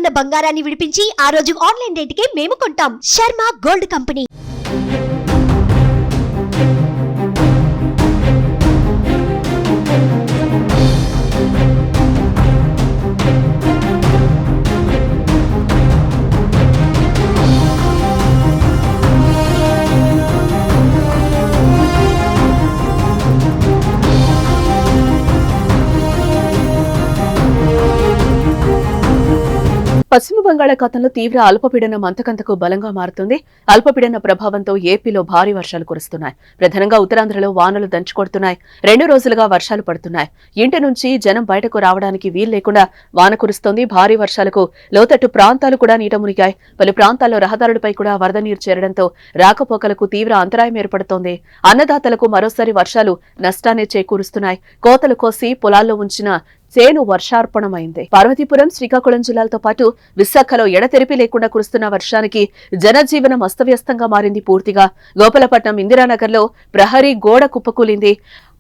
ఉన్న బంగారాన్ని విడిపించి ఆ రోజు ఆన్లైన్ రేటుకే మేము కొంటాం. Sharma gold company. పశ్చిమ బంగాళాఖాతంలో తీవ్ర అల్పపీడనం అంతకంతకు బలంగా మారుతుంది. అల్పపీడన ప్రభావంతో ఏపీలో భారీ వర్షాలు కురుస్తున్నాయి. ప్రధానంగా ఉత్తరాంధ్రలో వానలు దంచుకొడుతున్నాయి. 2 రోజులుగా వర్షాలు పడుతున్నాయి. ఇంటి నుంచి జనం బయటకు రావడానికి వీలు లేకుండా వాన కురుస్తోంది. భారీ వర్షాలకు లోతట్టు ప్రాంతాలు కూడా నీట మునిగాయి. పలు ప్రాంతాల్లో రహదారులపై కూడా వరద నీరు చేరడంతో రాకపోకలకు తీవ్ర అంతరాయం ఏర్పడుతోంది. అన్నదాతలకు మరోసారి వర్షాలు నష్టాన్ని చేకూరుస్తున్నాయి. కోతలు కోసి పొలాల్లో ఉంచిన చేను వర్షార్పణమైంది. పార్వతీపురం, శ్రీకాకుళం జిల్లాలతో పాటు విశాఖలో ఎడతెరిపి లేకుండా కురుస్తున్న వర్షానికి జనజీవనం అస్తవ్యస్తంగా మారింది. పూర్తిగా గోపాలపట్నం ఇందిరానగర్లో ప్రహరీ గోడ కుప్పకూలింది.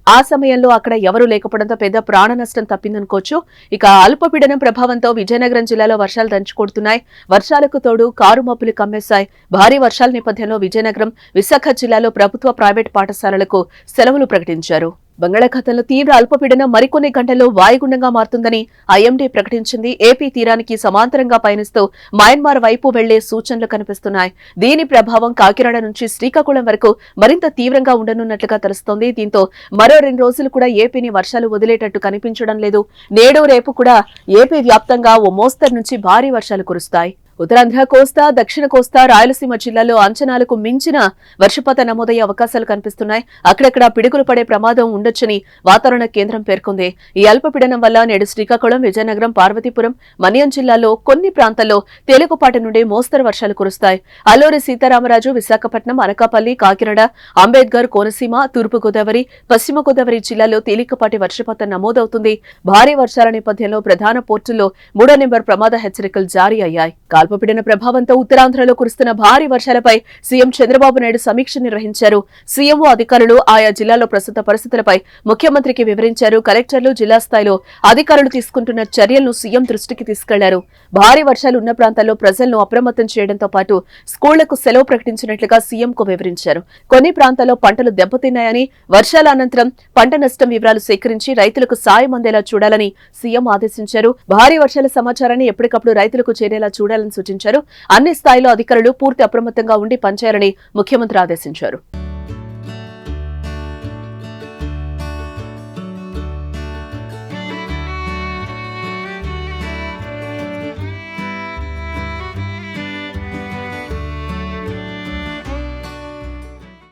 ఆ సమయంలో అక్కడ ఎవరూ లేకపోవడంతో పెద్ద ప్రాణ నష్టం తప్పిందనుకోవచ్చు. ఇక అల్పపీడనం ప్రభావంతో విజయనగరం జిల్లాలో వర్షాలు దంచుకొడుతున్నాయి. వర్షాలకు తోడు కారు మబ్బులు కమ్మేశాయి. భారీ వర్షాల నేపథ్యంలో విజయనగరం, విశాఖ జిల్లాలో ప్రభుత్వ, ప్రైవేట్ పాఠశాలలకు సెలవులు ప్రకటించారు. బంగాళాఖాతంలో తీవ్ర అల్పపీడనం మరికొన్ని గంటల్లో వాయుగుండంగా మారుతుందని ఐఎండీ ప్రకటించింది. ఏపీ తీరానికి సమాంతరంగా పయనిస్తూ మయన్మార్ వైపు వెళ్లే సూచనలు కనిపిస్తున్నాయి. దీని ప్రభావం కాకినాడ నుంచి శ్రీకాకుళం వరకు మరింత తీవ్రంగా ఉండనున్నట్లుగా తెలుస్తోంది. దీంతో మరో 2 రోజులు కూడా ఏపీని వర్షాలు వదిలేటట్టు కనిపించడం లేదు. నేడు, రేపు కూడా ఏపీ వ్యాప్తంగా ఓ మోస్తరు నుంచి భారీ వర్షాలు కురుస్తాయి. ఉత్తరాంధ్ర, కోస్తా, దక్షిణ కోస్తా, రాయలసీమ జిల్లాల్లో అంచనాలకు మించిన వర్షపాతం నమోదయ్యే అవకాశాలు కనిపిస్తున్నాయి. అక్కడక్కడ పిడుగులు పడే ప్రమాదం ఉండొచ్చని వాతావరణ కేంద్రం పేర్కొంది. ఈ అల్పపీడనం వల్ల నేడు శ్రీకాకుళం, విజయనగరం, పార్వతీపురం, మన్యం జిల్లాల్లో కొన్ని ప్రాంతాల్లో తేలికపాటి నుండి మోస్తరు వర్షాలు కురుస్తాయి. అల్లూరి సీతారామరాజు, విశాఖపట్నం, అనకాపల్లి, కాకినాడ, అంబేద్కర్, కోనసీమ, తూర్పుగోదావరి, పశ్చిమ గోదావరి జిల్లాల్లో తేలికపాటి వర్షపాతం నమోదవుతుంది. భారీ వర్షాల నేపథ్యంలో ప్రధాన పోర్టుల్లో 3వ నెంబర్ ప్రమాద హెచ్చరికలు జారీ అయ్యాయి. అల్పపీడన ప్రభావంతో ఉత్తరాంధ్రలో కురుస్తున్న భారీ వర్షాలపై సీఎం చంద్రబాబు నాయుడు సమీక్ష నిర్వహించారు. సీఎంఓ అధికారులు ఆయా జిల్లాలో ప్రస్తుత పరిస్థితులపై ముఖ్యమంత్రికి వివరించారు. కలెక్టర్లు జిల్లా స్థాయిలో అధికారులు తీసుకుంటున్న చర్యలను సీఎం దృష్టికి తీసుకెళ్లారు. భారీ వర్షాలు ఉన్న ప్రాంతాల్లో ప్రజలను అప్రమత్తం చేయడంతో పాటు స్కూళ్లకు సెలవు ప్రకటించినట్లుగా సీఎంకు వివరించారు. కొన్ని ప్రాంతాల్లో పంటలు దెబ్బతిన్నాయని, వర్షాల అనంతరం పంట నష్టం వివరాలు సేకరించి రైతులకు సాయం అందేలా చూడాలని సీఎం ఆదేశించారు. భారీ వర్షాల సమాచారాన్ని ఎప్పటికప్పుడు రైతులకు చేరేలా చూడాలని సూచించారు. అన్ని స్థాయిలో అధికారులు పూర్తి అప్రమత్తంగా ఉండి పనిచేయాలని ముఖ్యమంత్రి ఆదేశించారు.